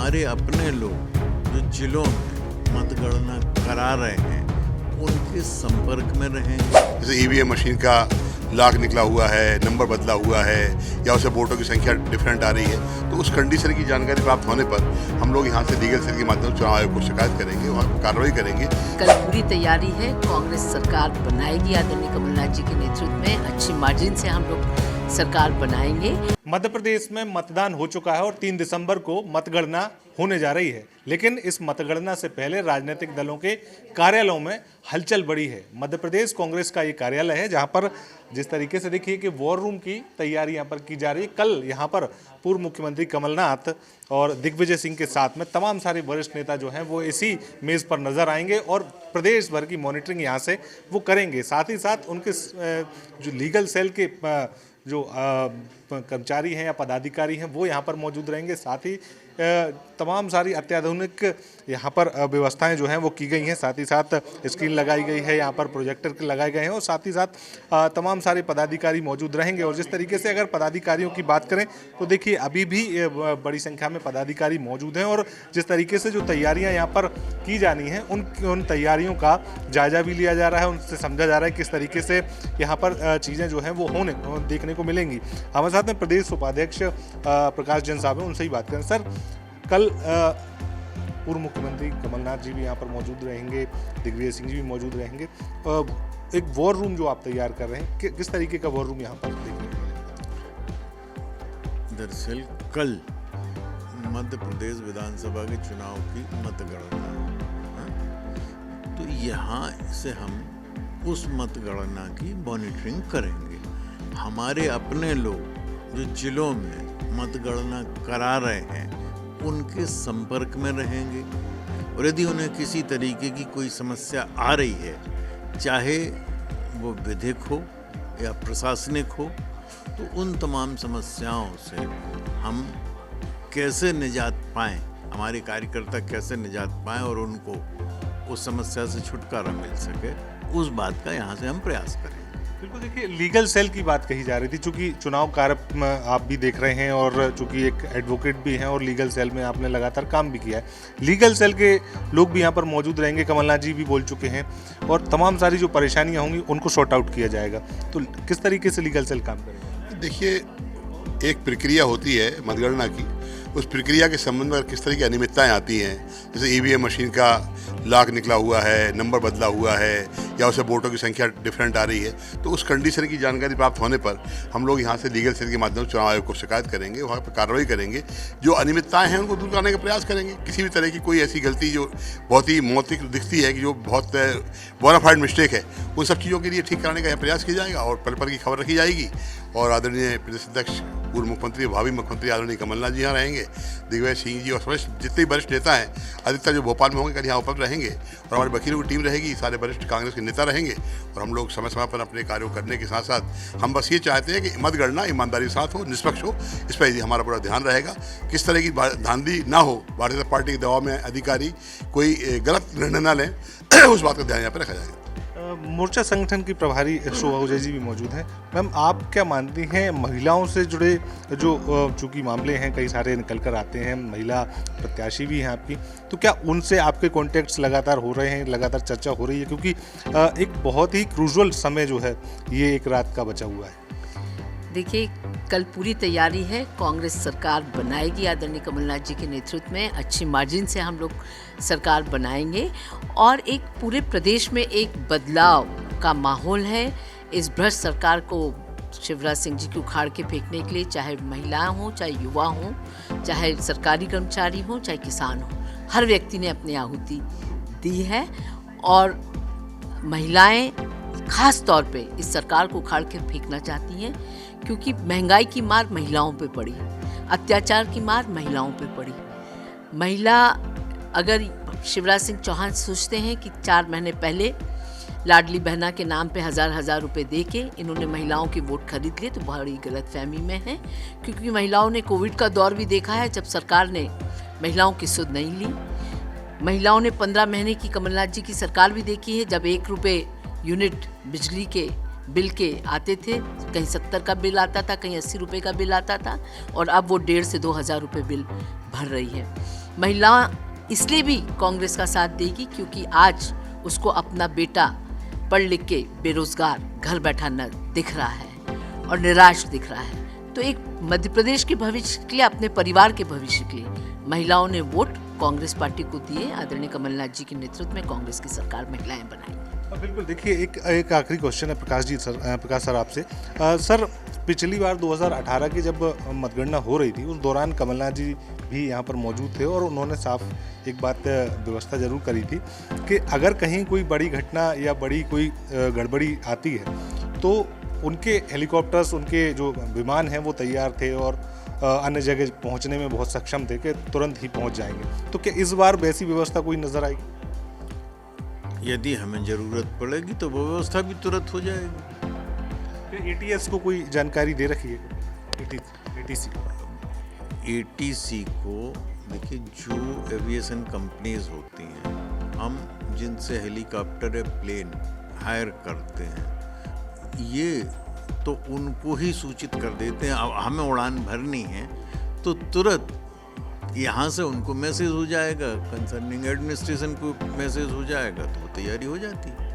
हमारे अपने लोग जो जिलों में मतगणना करा रहे हैं उनके संपर्क में रहेंगे। जैसे ईवीएम मशीन का लाख निकला हुआ है, नंबर बदला हुआ है या उसे वोटों की संख्या डिफरेंट आ रही है, तो उस कंडीशन की जानकारी प्राप्त होने पर हम लोग यहाँ से लीगल सेल के माध्यम से चुनाव आयोग को शिकायत करेंगे, वहाँ पर कार्रवाई करेंगे। कल पूरी तैयारी है, कांग्रेस सरकार बनाएगी आदरणीय कमलनाथ जी के नेतृत्व में, अच्छी मार्जिन से हम लोग सरकार बनाएंगे। मध्य प्रदेश में मतदान हो चुका है और 3 दिसंबर को मतगणना होने जा रही है, लेकिन इस मतगणना से पहले राजनीतिक दलों के कार्यालयों में हलचल बढ़ी है। मध्य प्रदेश कांग्रेस का ये कार्यालय है जहां पर जिस तरीके से देखिए कि वॉर रूम की तैयारी यहां पर की जा रही है। कल यहां पर पूर्व मुख्यमंत्री कमलनाथ और दिग्विजय सिंह के साथ में तमाम सारे वरिष्ठ नेता जो हैं वो इसी मेज़ पर नजर आएंगे और प्रदेश भर की मॉनिटरिंग यहाँ से वो करेंगे। साथ ही साथ उनके जो लीगल सेल के जो कर्मचारी हैं या पदाधिकारी हैं वो यहाँ पर मौजूद रहेंगे। साथ ही तमाम सारी अत्याधुनिक यहाँ पर व्यवस्थाएं जो हैं वो की गई हैं। साथ ही साथ स्क्रीन लगाई गई है, यहाँ पर प्रोजेक्टर लगाए गए हैं और साथ ही साथ तमाम सारे पदाधिकारी मौजूद रहेंगे। और जिस तरीके से अगर पदाधिकारियों की बात करें तो देखिए अभी भी बड़ी संख्या में पदाधिकारी मौजूद हैं और जिस तरीके से जो तैयारियाँ यहाँ पर की जानी हैं उन तैयारियों का जायजा भी लिया जा रहा है, उनसे समझा जा रहा है किस तरीके से यहाँ पर चीज़ें जो हैं वो देखने को मिलेंगी। हमारे साथ में प्रदेश उपाध्यक्ष प्रकाश जैन साहब हैं, उनसे ही बात करें। सर, कल पूर्व मुख्यमंत्री कमलनाथ जी भी यहाँ पर मौजूद रहेंगे, दिग्विजय सिंह जी भी मौजूद रहेंगे। एक वॉर रूम जो आप तैयार कर रहे हैं, किस तरीके का वॉर रूम यहाँ पर देखने को मिलेगा? दरअसल कल मध्य प्रदेश विधानसभा के चुनाव की मतगणना है, तो यहाँ से हम उस मतगणना की मॉनिटरिंग करेंगे। हमारे अपने लोग जो जिलों में मतगणना करा रहे हैं उनके संपर्क में रहेंगे और यदि उन्हें किसी तरीके की कोई समस्या आ रही है, चाहे वो विधिक हो या प्रशासनिक हो, तो उन तमाम समस्याओं से हम कैसे निजात पाएं, हमारे कार्यकर्ता कैसे निजात पाएं और उनको उस समस्या से छुटकारा मिल सके, उस बात का यहाँ से हम प्रयास करें। बिल्कुल, देखिए लीगल सेल की बात कही जा रही थी, चूंकि चुनाव कार्य आप भी देख रहे हैं और चूंकि एक एडवोकेट भी हैं और लीगल सेल में आपने लगातार काम भी किया है, लीगल सेल के लोग भी यहाँ पर मौजूद रहेंगे। कमलनाथ जी भी बोल चुके हैं और तमाम सारी जो परेशानियाँ होंगी उनको सॉर्ट आउट किया जाएगा। तो किस तरीके से लीगल सेल काम करेगा? देखिए, एक प्रक्रिया होती है मतगणना की, उस प्रक्रिया के संबंध में किस तरह की अनियमितताएं आती हैं, जैसे ईवीएम मशीन का लाख निकला हुआ है, नंबर बदला हुआ है या उसे वोटों की संख्या डिफरेंट आ रही है, तो उस कंडीशन की जानकारी प्राप्त होने पर हम लोग यहाँ से लीगल सेल के माध्यम से चुनाव आयोग को शिकायत करेंगे, वहाँ पर कार्रवाई करेंगे। जो अनियमितताएं हैं उनको दूर करने का प्रयास करेंगे। किसी भी तरह की कोई ऐसी गलती जो बहुत ही मौतिक दिखती है, कि जो बहुत बोनाफाइड मिस्टेक है, उन सब चीज़ों के लिए ठीक कराने का प्रयास किया जाएगा और पल पल की खबर रखी जाएगी। और आदरणीय प्रदेश अध्यक्ष, पूर्व मुख्यमंत्री, भावी मुख्यमंत्री आदरणीय कमलनाथ जी यहाँ रहेंगे, दिग्विजय सिंह जी और जितने वरिष्ठ नेता हैं अधिकतर जो भोपाल में होंगे कल यहाँ उपलब्ध रहेंगे और हमारे वकीलों की टीम रहेगी, सारे वरिष्ठ कांग्रेस के नेता रहेंगे और हम लोग समय समय पर अपने कार्यों करने के साथ साथ हम बस ये चाहते हैं कि मतगणना ईमानदारी के साथ हो, निष्पक्ष हो। इस पर हमारा पूरा ध्यान रहेगा, किस तरह की धांधली ना हो, भारतीय जनता पार्टी के दबाव में अधिकारी कोई गलत निर्णय ना लें, उस बात का ध्यान यहाँ पर रखा जाएगा। मोर्चा संगठन की प्रभारी शोभा उजय जी भी मौजूद हैं। मैम, आप क्या मानती हैं महिलाओं से जुड़े जो चूँकि मामले हैं कई सारे निकल कर आते हैं, महिला प्रत्याशी भी हैं आपकी, तो क्या उनसे आपके कॉन्टेक्ट्स लगातार हो रहे हैं, लगातार चर्चा हो रही है? क्योंकि एक बहुत ही क्रूजल समय जो है ये एक रात का बचा हुआ है। देखिए, कल पूरी तैयारी है, कांग्रेस सरकार बनाएगी आदरणीय कमलनाथ जी के नेतृत्व में, अच्छी मार्जिन से हम लोग सरकार बनाएंगे और एक पूरे प्रदेश में एक बदलाव का माहौल है। इस भ्रष्ट सरकार को शिवराज सिंह जी को उखाड़ के फेंकने के लिए, चाहे महिलाएं हों, चाहे युवा हों, चाहे सरकारी कर्मचारी हों, चाहे किसान हों, हर व्यक्ति ने अपनी आहुति दी है और महिलाएं खास तौर पे इस सरकार को उखाड़ के फेंकना चाहती हैं, क्योंकि महंगाई की मार महिलाओं पे पड़ी, अत्याचार की मार महिलाओं पे पड़ी। महिला, अगर शिवराज सिंह चौहान सोचते हैं कि 4 महीने पहले लाडली बहना के नाम पे हजार रुपए दे के इन्होंने महिलाओं के वोट खरीद लिए, तो बड़ी गलतफहमी में है, क्योंकि महिलाओं ने कोविड का दौर भी देखा है जब सरकार ने महिलाओं की सुध नहीं ली। महिलाओं ने 15 महीने की कमलनाथ जी की सरकार भी देखी है, जब 1 रुपये यूनिट बिजली के बिल के आते थे, कहीं 70 का बिल आता था, कहीं 80 रुपये का बिल आता था और अब वो 1.5 से 2 हज़ार रुपये बिल भर रही है। महिला इसलिए भी कांग्रेस का साथ देगी क्योंकि आज उसको अपना बेटा पढ़ लिख के बेरोजगार घर बैठा न दिख रहा है और निराश दिख रहा है। तो एक मध्य प्रदेश के भविष्य के लिए, अपने परिवार के भविष्य के लिए महिलाओं ने वोट कांग्रेस पार्टी को दिए। आदरणीय कमलनाथ जी के नेतृत्व में कांग्रेस की सरकार महिलाएं बनाएंगी। बिल्कुल। देखिए, एक आखिरी क्वेश्चन है प्रकाश सर आपसे। सर, पिछली बार 2018 की जब मतगणना हो रही थी, उस दौरान कमलनाथ जी भी यहाँ पर मौजूद थे और उन्होंने साफ एक बात व्यवस्था जरूर करी थी कि अगर कहीं कोई बड़ी घटना या बड़ी कोई गड़बड़ी आती है तो उनके हेलीकॉप्टर्स, उनके जो विमान हैं वो तैयार थे और अन्य जगह पहुँचने में बहुत सक्षम थे कि तुरंत ही पहुँच जाएंगे। तो क्या इस बार वैसी व्यवस्था कोई नज़र आएगी? यदि हमें ज़रूरत पड़ेगी तो वो व्यवस्था भी तुरंत हो जाएगी। एटीएस को कोई जानकारी दे रखी है? एटीसी एटीसी को देखिए, जो एविएशन कंपनीज होती हैं, हम जिनसे हेलीकॉप्टर या प्लेन हायर करते हैं, ये तो उनको ही सूचित कर देते हैं। अब हमें उड़ान भरनी है तो तुरंत यहाँ से उनको मैसेज हो जाएगा, कंसर्निंग एडमिनिस्ट्रेशन को मैसेज हो जाएगा, तो वो तैयारी हो जाती है।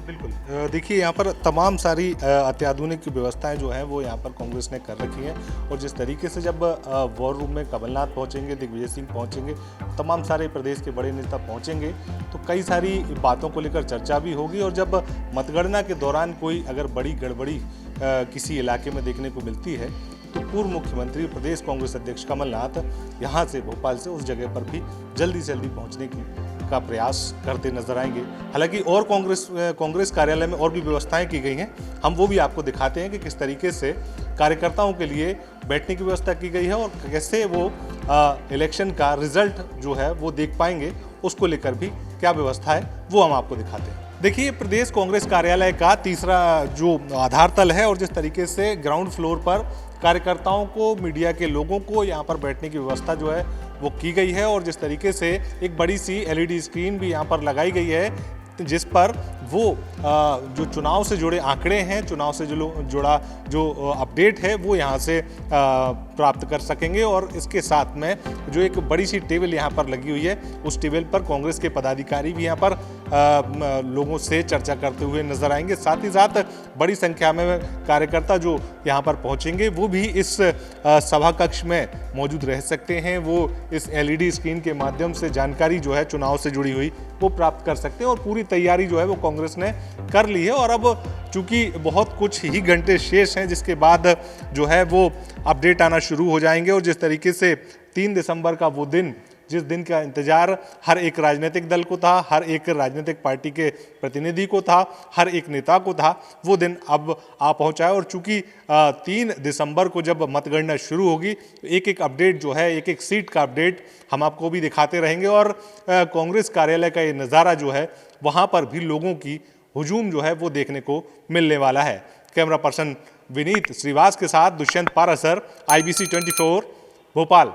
बिल्कुल। देखिए, यहाँ पर तमाम सारी अत्याधुनिक व्यवस्थाएं जो हैं वो यहाँ पर कांग्रेस ने कर रखी हैं और जिस तरीके से जब वॉर रूम में कमलनाथ पहुँचेंगे, दिग्विजय सिंह पहुँचेंगे, तमाम सारे प्रदेश के बड़े नेता पहुँचेंगे, तो कई सारी बातों को लेकर चर्चा भी होगी। और जब मतगणना के दौरान कोई अगर बड़ी गड़बड़ी किसी इलाके में देखने को मिलती है तो पूर्व मुख्यमंत्री, प्रदेश कांग्रेस अध्यक्ष कमलनाथ यहाँ से, भोपाल से, उस जगह पर भी जल्दी से जल्दी पहुँचने का प्रयास करते नजर आएंगे। हालांकि और कांग्रेस कार्यालय में और भी व्यवस्थाएं की गई हैं, हम वो भी आपको दिखाते हैं कि किस तरीके से कार्यकर्ताओं के लिए बैठने की व्यवस्था की गई है और कैसे वो इलेक्शन का रिजल्ट जो है वो देख पाएंगे, उसको लेकर भी क्या व्यवस्था है वो हम आपको दिखाते हैं। देखिए, प्रदेश कांग्रेस कार्यालय का तीसरा जो आधार तल है और जिस तरीके से ग्राउंड फ्लोर पर कार्यकर्ताओं को, मीडिया के लोगों को यहाँ पर बैठने की व्यवस्था जो है वो की गई है और जिस तरीके से एक बड़ी सी एलईडी स्क्रीन भी यहाँ पर लगाई गई है जिस पर वो जो चुनाव से जुड़े आंकड़े हैं, चुनाव से जुड़ा जो अपडेट है वो यहाँ से प्राप्त कर सकेंगे। और इसके साथ में जो एक बड़ी सी टेबल यहाँ पर लगी हुई है, उस टेबल पर कांग्रेस के पदाधिकारी भी यहाँ पर लोगों से चर्चा करते हुए नजर आएंगे। साथ ही साथ बड़ी संख्या में कार्यकर्ता जो यहाँ पर पहुँचेंगे वो भी इस सभा कक्ष में मौजूद रह सकते हैं। वो इस एलईडी स्क्रीन के माध्यम से जानकारी जो है चुनाव से जुड़ी हुई वो प्राप्त कर सकते हैं और पूरी तैयारी जो है वो कांग्रेस ने कर ली है। और अब चूंकि बहुत कुछ ही घंटे शेष हैं जिसके बाद जो है वो अपडेट आना शुरू हो जाएंगे और जिस तरीके से 3 दिसंबर का वो दिन, जिस दिन का इंतजार हर एक राजनीतिक दल को था, हर एक राजनीतिक पार्टी के प्रतिनिधि को था, हर एक नेता को था, वो दिन अब आ पहुंचा है। और चूंकि 3 दिसंबर को जब मतगणना शुरू होगी तो एक एक अपडेट जो है, एक एक सीट का अपडेट हम आपको भी दिखाते रहेंगे और कांग्रेस कार्यालय का ये नज़ारा जो है वहाँ पर भी लोगों की हुजूम जो है वो देखने को मिलने वाला है। कैमरा पर्सन विनीत श्रीवास के साथ दुष्यंत पारासर, IBC 24 भोपाल।